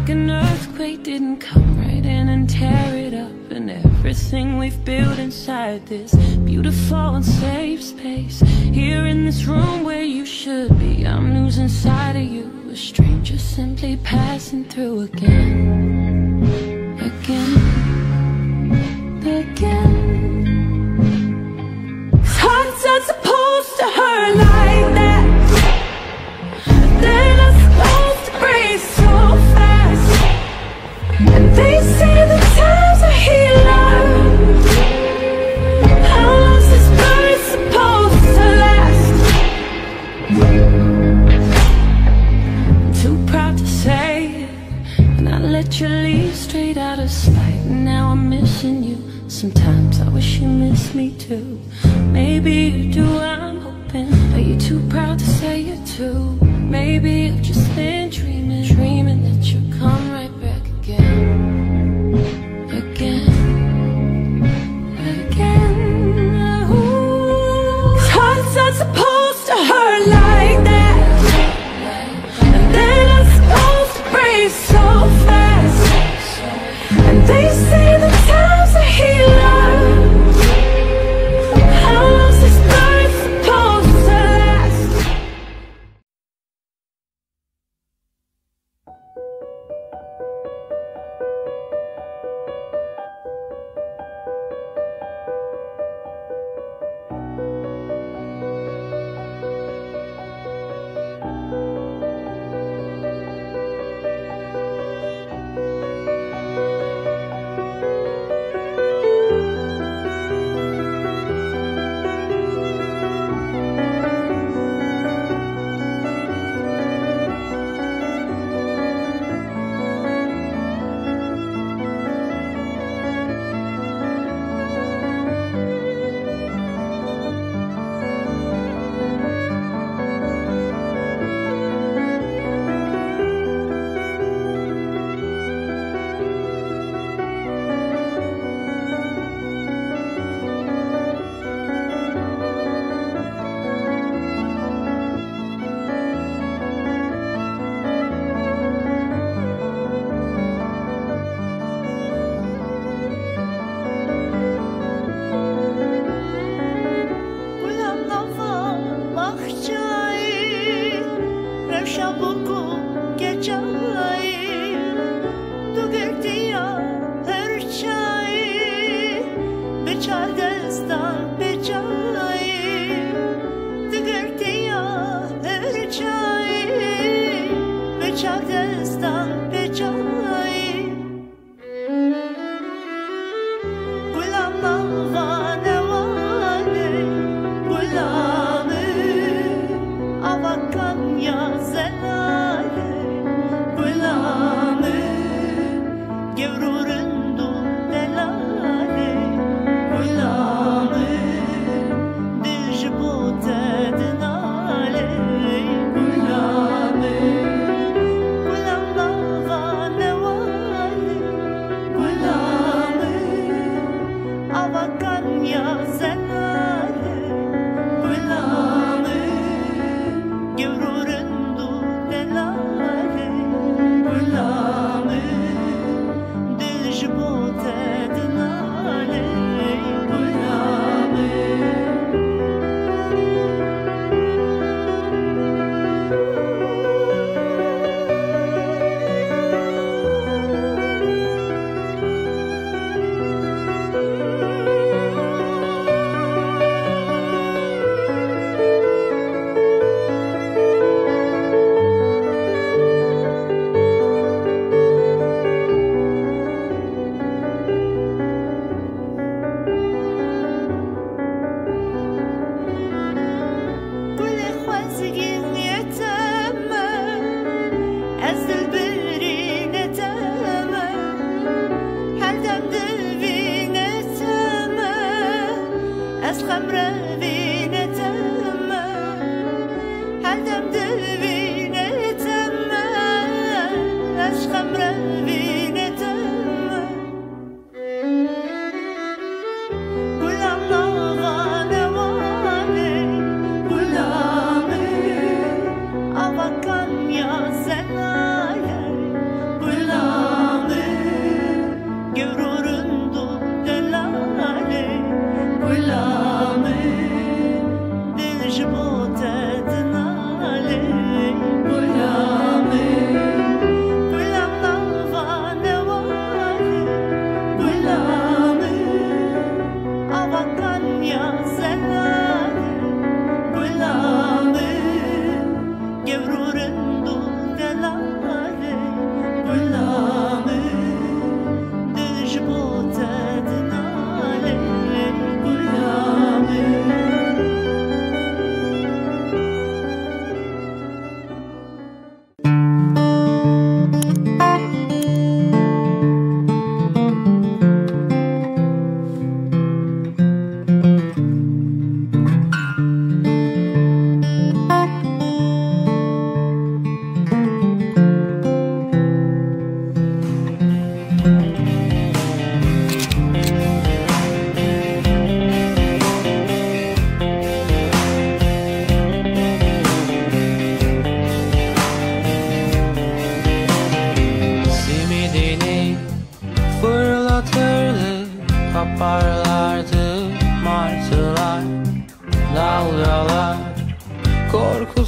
like an earthquake didn't come right in and tear it up. And everything we've built inside this beautiful and safe space, here in this room where you should be, I'm losing sight of you, a stranger simply passing through again, again, again. These hearts aren't supposed to hurt like that. They're not supposed to break so fast. And they say the times are healing. How long's this bird supposed to last? I'm too proud to say it, and I let you leave straight out of spite. And now I'm missing you. Sometimes I wish you missed me too. Maybe you do, I'm hoping. Are you too proud to say it too? Maybe I've just been dreaming, dreaming that you'll come right back again, again, again. Ooh. These hearts aren't supposed to hurt like that, and they're not supposed to break so fast. And they say the times are healing. How long's this bird supposed to last?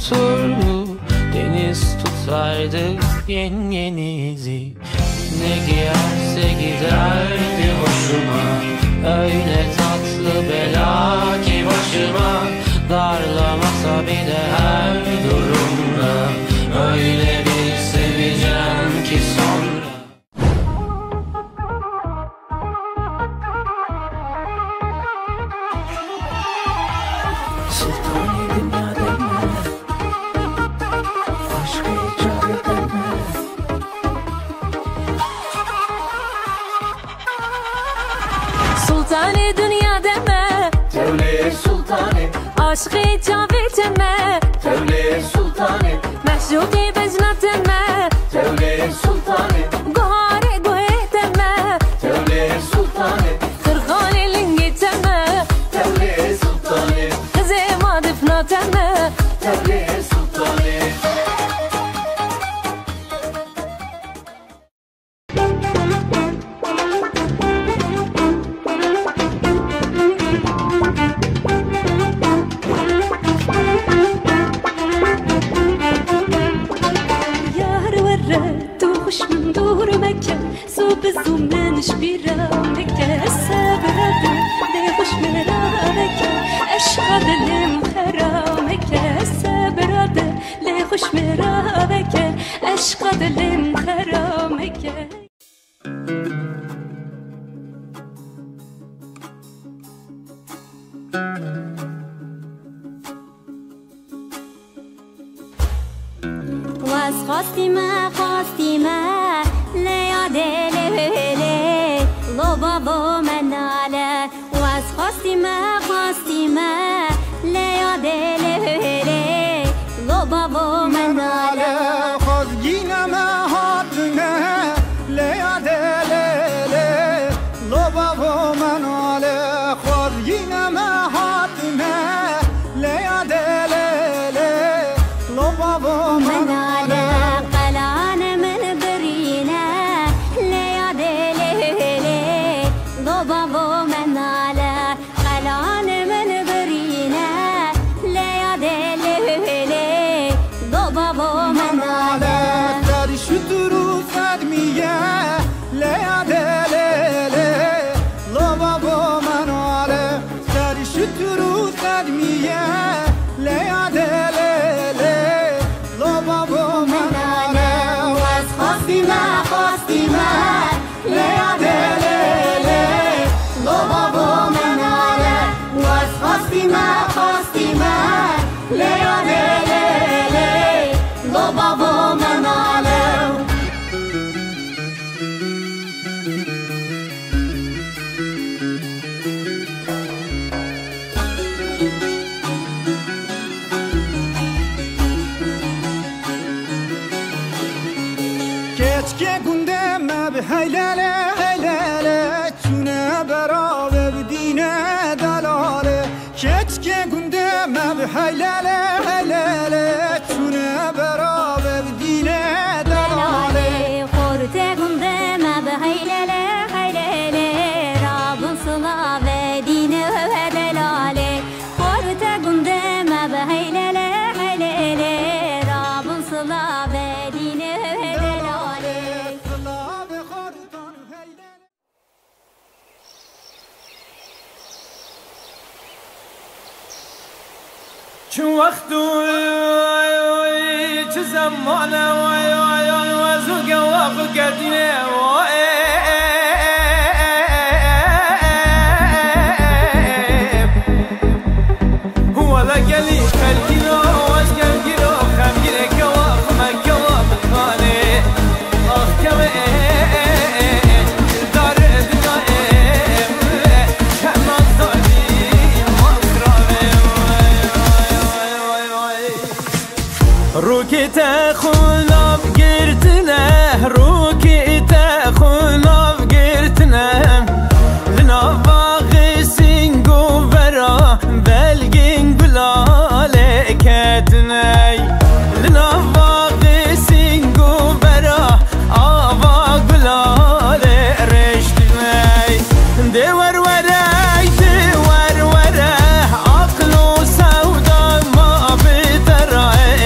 tuturdu, deniz tutardı yengenizi. Ne giyerse giderdi hoşuma, öyle tatlı bela ki başıma. Darlamasa bile her durumda, öyle bir seveceğim ki sonra. Sultani dünya deme, aşkı icap edeme. Sultani dünya deme, Devlet sultani, aşkı icap edeme. devlet sultani, Meşruki becnat deme, devlet sultani, guhare guhe deme. devlet sultani, Kırgani lingi deme, devlet sultani, kızı madifna deme. devlet sultani. خواستی ما لیاد لیلی لو بابا مناله واس خواستی ما لیاد لیلی لو بابا مناله خودگینه ما هاتنه لیاد لیلی لو بابا مناله خودگینه ما هاتنه لیاد لیلی لو بابا مناله هیلاله هیلاله چونه برای بدینه دلاله کت که گنده مب هیلاله هیلاله چونه برای بدینه دلاله خورت گنده مب هیلاله هیلاله رابون صلا و دینه و دلاله خورت گنده مب هیلاله هیلاله رابون صلا و دینه و دلاله چون وقتو چه زمانه و زوگه وقت قدیمه ولا قلي خلقنا واسقل قلو خمجنه كواف مكواف خانه اخ كوي دار دنايم كمان ظالم مكرمه روكي تخلف قرتنا روكي تخلف قرتنا لنا باغي سنقو برا بلقين بلالي كاتناي لنا باغي سنقو برا آبا بلالي رشتناي دور وراي دور وراه عقلو سودا ما بتراي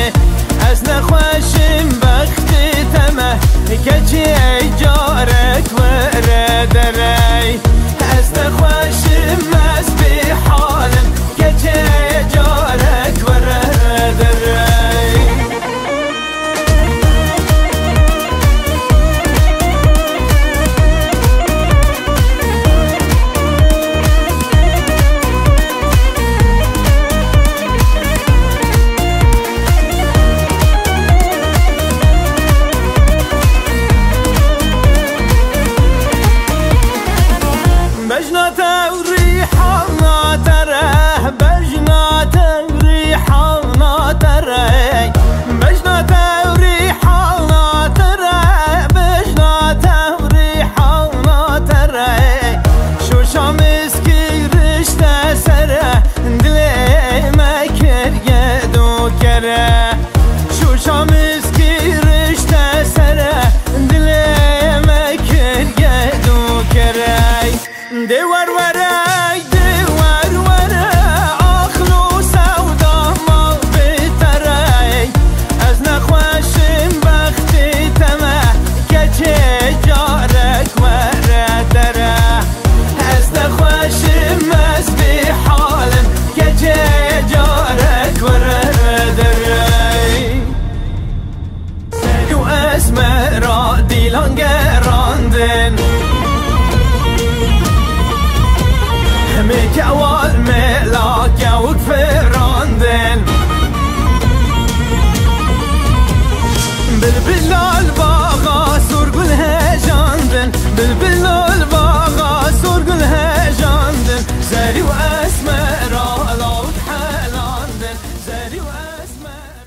زهري واسمر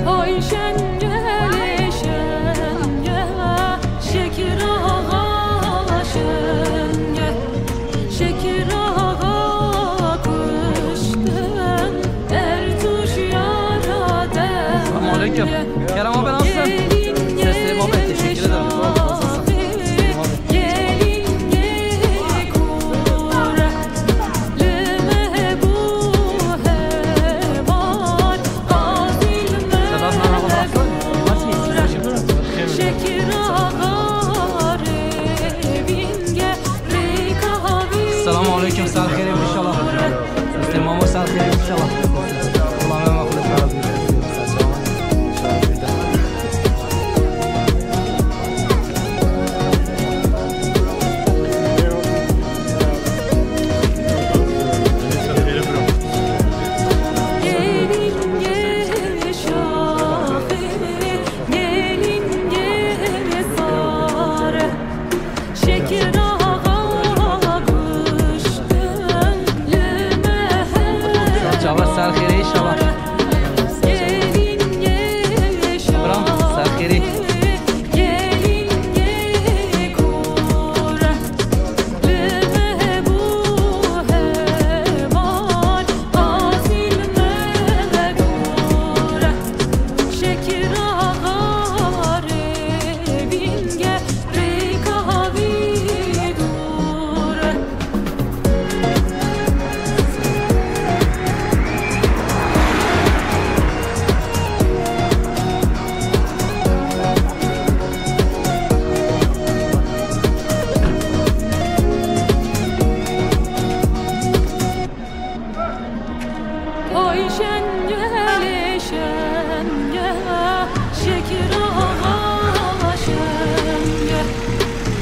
Oy şengele şenge, şekir ağa şenge, şekir ağa kuştum, ertuş yara denge. Selamünaleyküm. Kerem abi nasılsın? Seslerim abi teşekkür ederim. Selamünaleyküm. Sağ khairim inşallah. Seslerim abi sağ khairim inşallah. Allah'a emanet olun. Sağ khairim inşallah. Bram sağ khairim. Oy şengele şenge, şekir ağa şenge,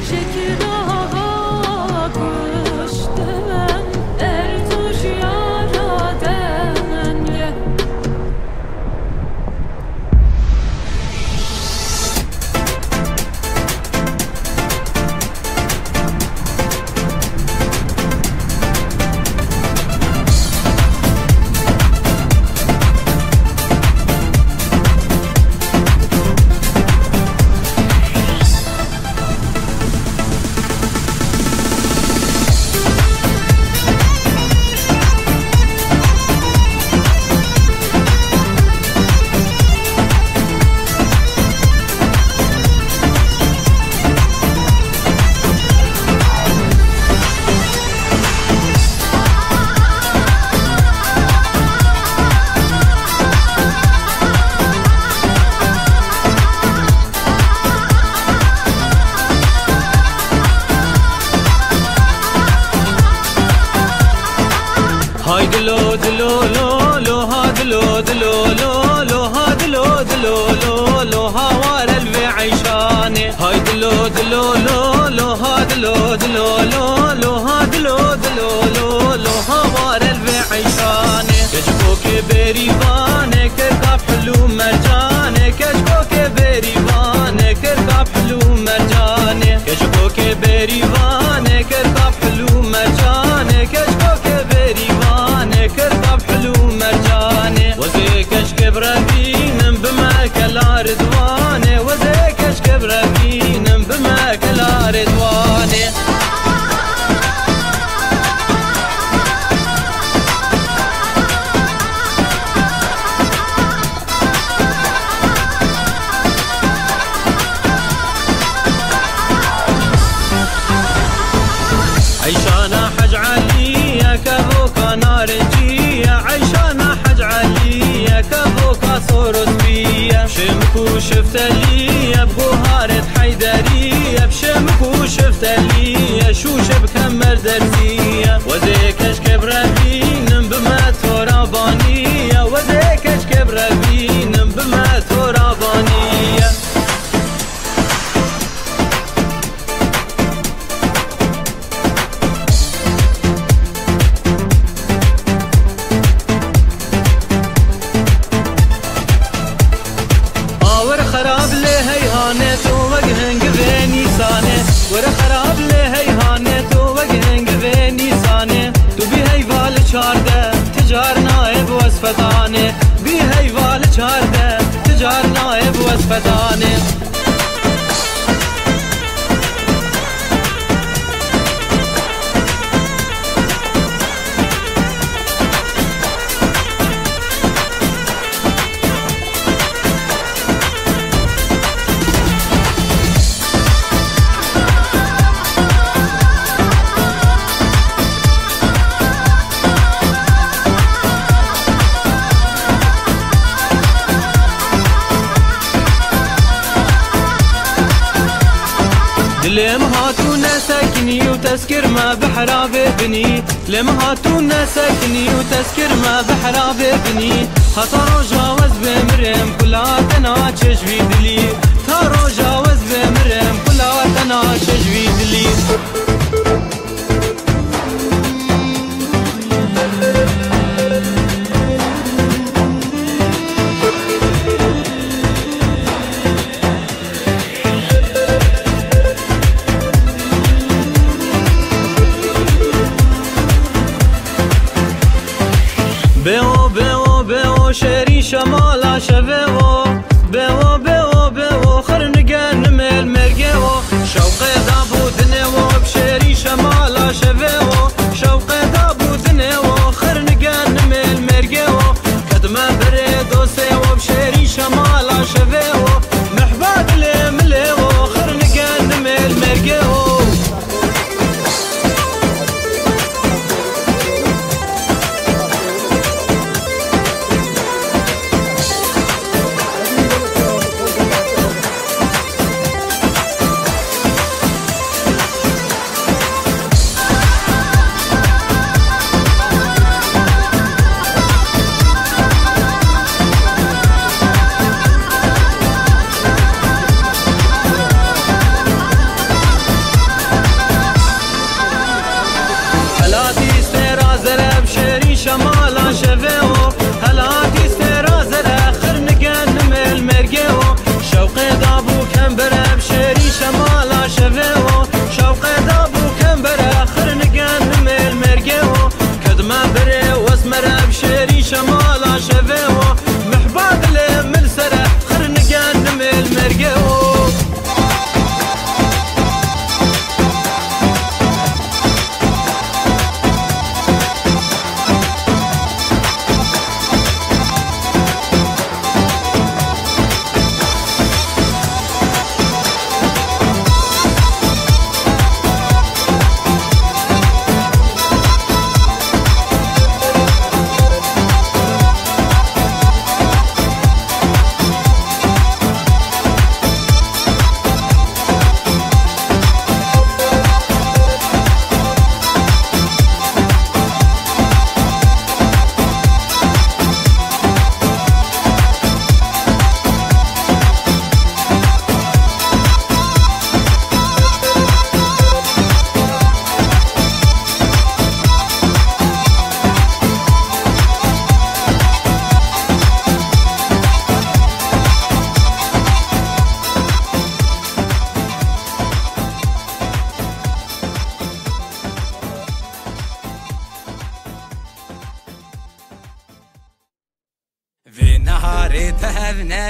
şekir ağa kuştum, ertuş yara denge. هاي دلو دلو لو لو ها دلو دلو لو لو ها دلو دلو لو لو ها وار الفي عيشاني هاي دلو دلو لو لو ها دلو دلو لو لو ها دلو دلو لو لو ها وار الفي عيشاني كشكوك بريفاني كركب حلو مرجاني كشكوك بريفاني كركب حلو مرجاني كشكوك بريفاني كركب حلو مرجاني كشكوك بريفاني كركب حلو مرجاني وزيك اشكب ربينم بماكل رضواني وزيك اشكب ربينم بماكل رضواني عيشانا حج عليا كفوكا نارنجية عيشانا حج عليا كفوكا صورت بيا بشمكو شفت ليا بقهارة حيدرية بشمكو شفت ليا شوش بكمر درزية وزيك اشكب ربينم بما تورابانية وزيك اشكب ربينم بما تورابانية خراب لهي هانت ووجهن قبيني سانه ور خراب لهي هانت ووجهن قبيني چارده تجار نائب وصفتانه بی هیوال چارده تجار نائب وصفتانه لم هاتو نسكني وتذكر ما بحراب بني لم هاتو نسكني وتذكر ما بحراب بني هطارو جاوز بمرم كلاتنا تشجوي دلي تارو جاوز بمرم كلاتنا تشجوي دلي بيو بيو بيو شري شمالا شبيو بيو بيو بيو خرنقان ميل مرقيو شوقي دابو ثنيو بشري شمالا شبيو شوقي دابو ثنيو خرنقان ميل مرقيو كدما بريدو سيو بشري شمالا شبيو محباد لي مليو خرنقان ميل مرقيو شمالا شفيو هلاتي استرازر اخر نقن ميل مرقيو شوقي دابو كمبر بشري شمالا شفيو شوقي دابو كمبر اخر نقن ميل مرقيو كدما بري واسمر بشري شمالا شفيو محباب لي من سره خر نقن ميل مرقيو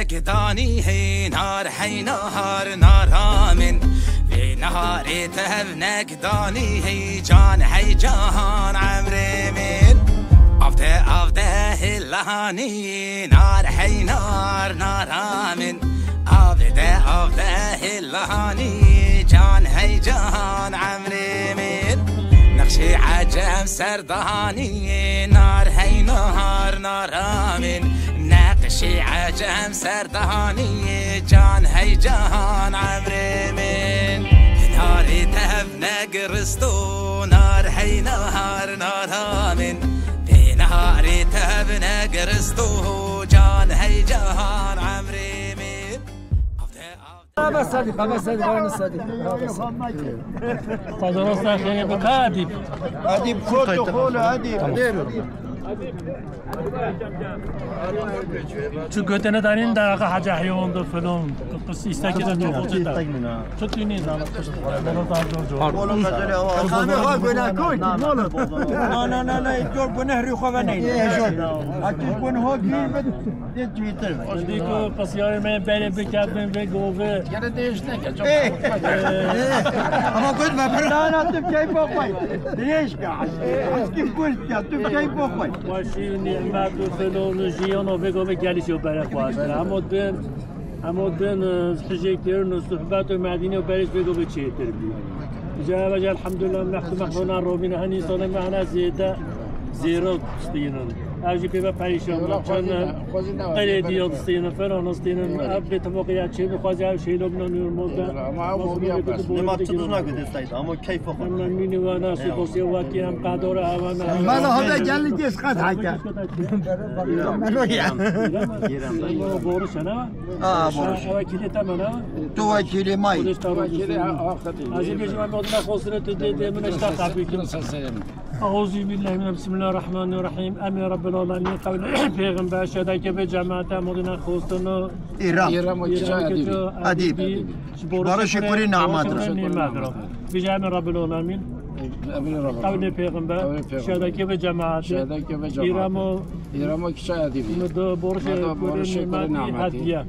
نقداني هي نار حي نهار نار من في نهاري تهب نقداني هي جان حي جهان عمري من أفده هلهاني نار حي نار من أفده هلهاني جان حي جهان عمري من نقشي عجم سردهاني نار حي نهار من نقشي عجم سردهاني جان هي جهان عمري من ناري تهب نقرستو نار حي نهار من بنهاري تهب نقرستو جان هي جهان عمري من بس هذه غير الصديق فضل الله خير بكادب اديب فوتو خول اديب چون گوتنه دارین در آقا حج حیوان دو فلان قصی استاکی دارین جو خودت چون توی نیز آن قصد منو دار جو بالا مزلی هوا خانه ها گناه کوی بالا نه دور گناه ری خواه نید حتی گناه ها گیر بد دید جویتر دیگه قصیار من بره بکردم به گوه یعنی دیش نکه اما گفت مبرا نه تو کی بخوای دیش که اسکی گوشت که تو کی بخوای باشی نعمت و فلان و جیان و بگو به گلیشو بره خواهد اما دن حجه کرن و صحبت و مدینه و برش بگو به چه تر بید جا وجه الحمدلله مخدونا روبین هنی سال معنا زیرا استینن اجی به پریشان چون قلی دیاد استینن فران استینن اب توقعیت چه بخواد شیلو بنا نور مودا ما تدوز نگید استاید اما کیف خود من مینی و ناس کوسی وقتی هم قدر هوانا من هذا جل جس قد حكى منو يا بورش انا بورش وكيل تمنا تو وكيل ماي از بیشتر من بودم خسرت دیده من اشتاق بکم أعوذ بالله من بسم الله الرحمن الرحيم أمي رب العالمين قول پیغمبر شده که به جماعت مدینه خوستن ایران ادیب برای شکری نعمت را بجامع رب العالمين قول پیغمبر شده که به جماعت ایران که ادیب دو برش نعمت هدیه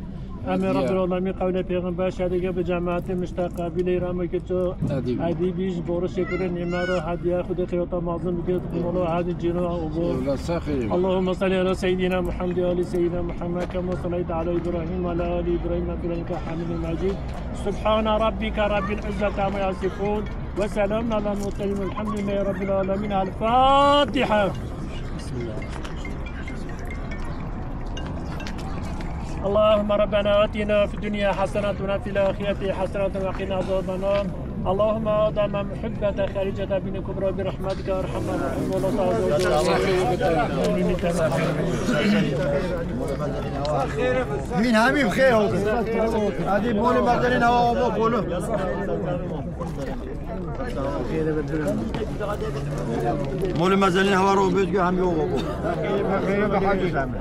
أمي رب العالمين قول پیغمبر شده که به جماعت مشتاق بیل ایران که تو ادیبیش برش شکر نعمت را هدیه خود خیرات معظم بگید مولا هادی جنا و اللهم صل على سيدنا محمد وعلى سيدنا محمد كما صليت على ابراهيم وعلى ال ابراهيم انك حميد مجيد سبحان ربك رب العزه عما يصفون وسلام على المرسلين والحمد لله رب العالمين. الفاتحه. بسم الله. اللهم ربنا آتنا في الدنيا حسنة وفي الآخرة حسنة وقنا عذاب النار. اللهم آدم محبة خارجة بين كبرى برحمتك أرحم الراحمين ولا مين همي بخير هذه بولي مدرين هوا بولو مولي مزالين هوا رو بيجي هم يوغو بخير بحاجة زعمل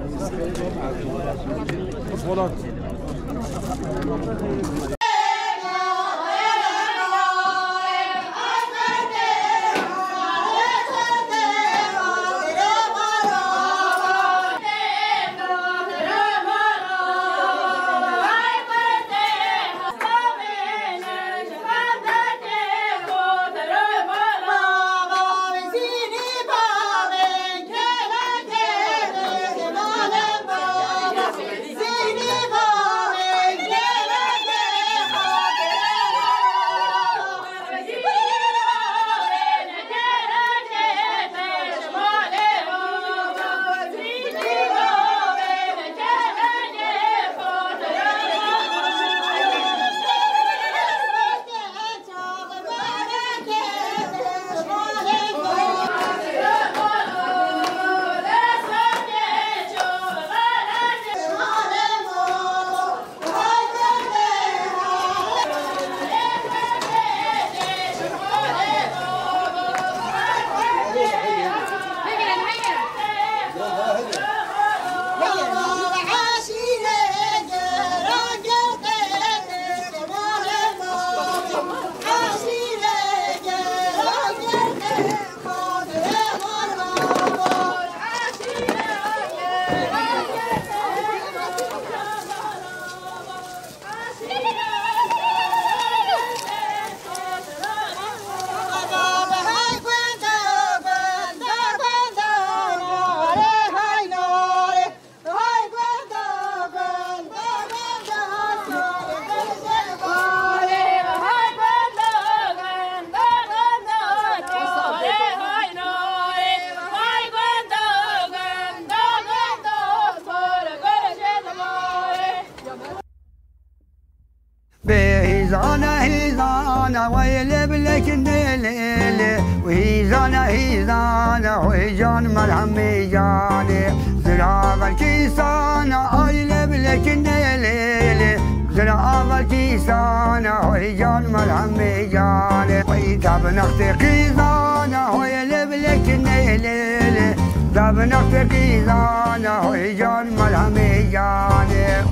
هيزانا ويلب لك الليل وهيزانا ويجان ملهم ميجاني زراغ الكيسانا ويلب لك الليل زراغ الكيسانا ويجان ملهم ميجاني ويتاب نختي قيزانا ويلب لك الليل دابنا فقیزانه های جان ملهمه جانه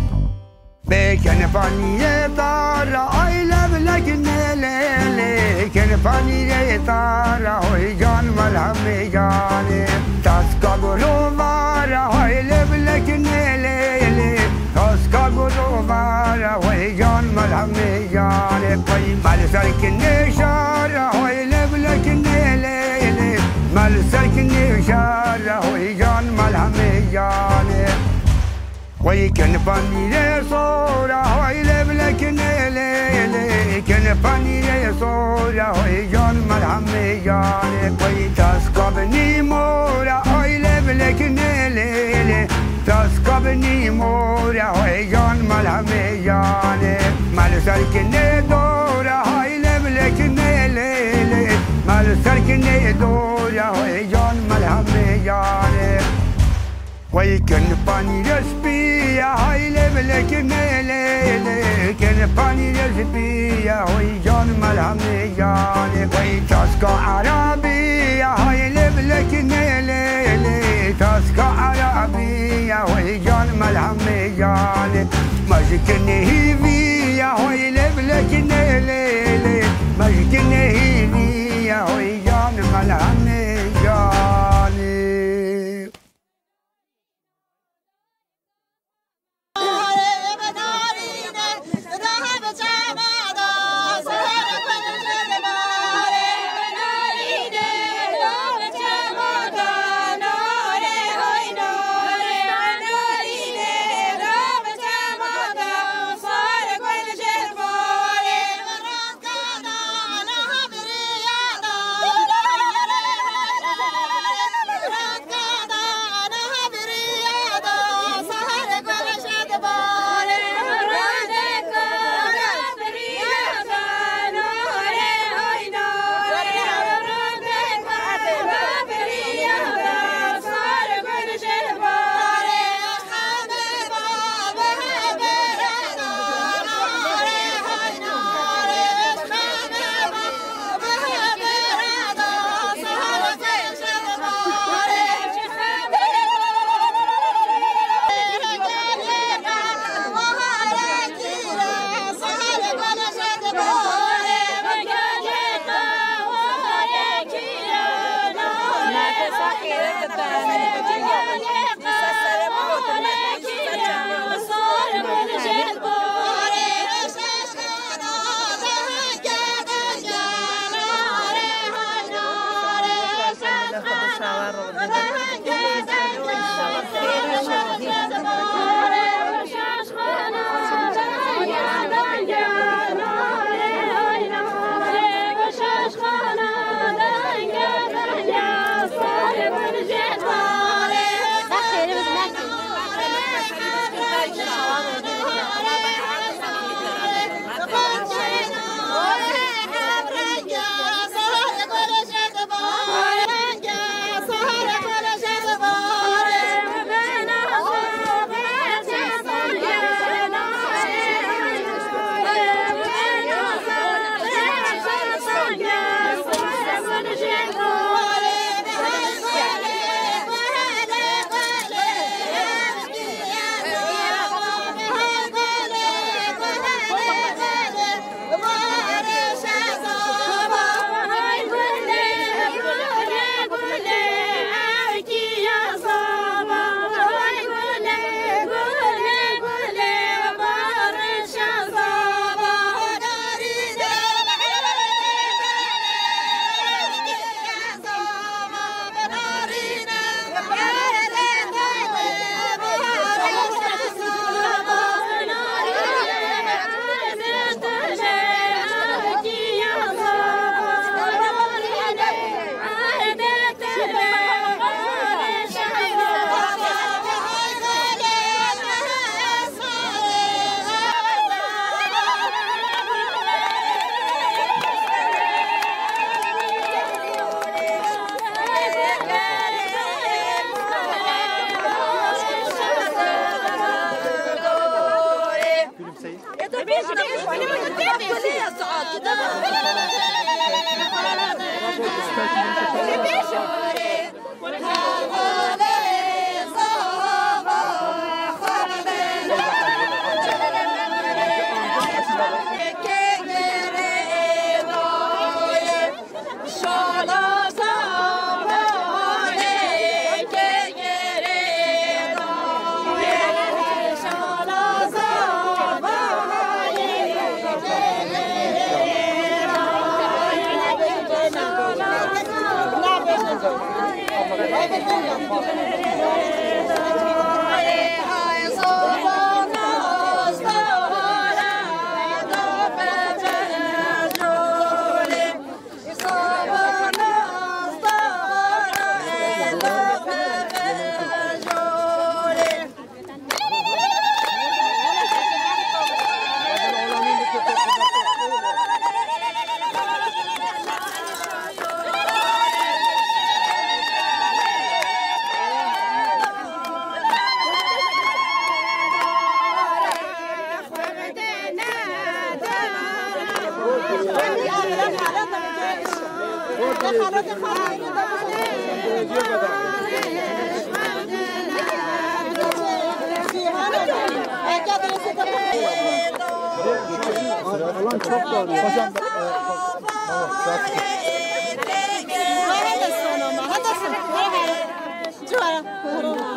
بکن پانیه تارا ای لب لکنه لیلی کن پانیه تارا های جان ملهمه جانه تاسکا گلو وارا های لب لکنه لیلی تاسکا گلو وارا های جان ملهمه جانه پای مال سرکنه شارا های لب لکنه لیلی مال سرکنه شارا های جان ملهمه جانه وی کن پنیر سورا های لب لکنه لیلی کن پنیر سورا های جان ملهمه جانه وی تاسکا بنی مورا های لب لکنه لیلی تاسکا بنی مورا های جان ملهمه جانه مال سرکنه دورا های لب لکنه لیلی مال سرکنه دورا های جان ملهمه جانه وی کن پنیر سپیا های لب لکنه لیلی کن پنیر سپیا های جان ملهمه جانه وی تاسکا عربیا های لب لکنه لیلی تاسکا عربیا های جان ملهمه جانه مشکن هیویا های لب لکنه لیلی مشکن هیویا های جان ملهمه جانه Bye.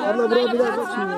Allah buraya biraz açayım.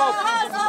Oh,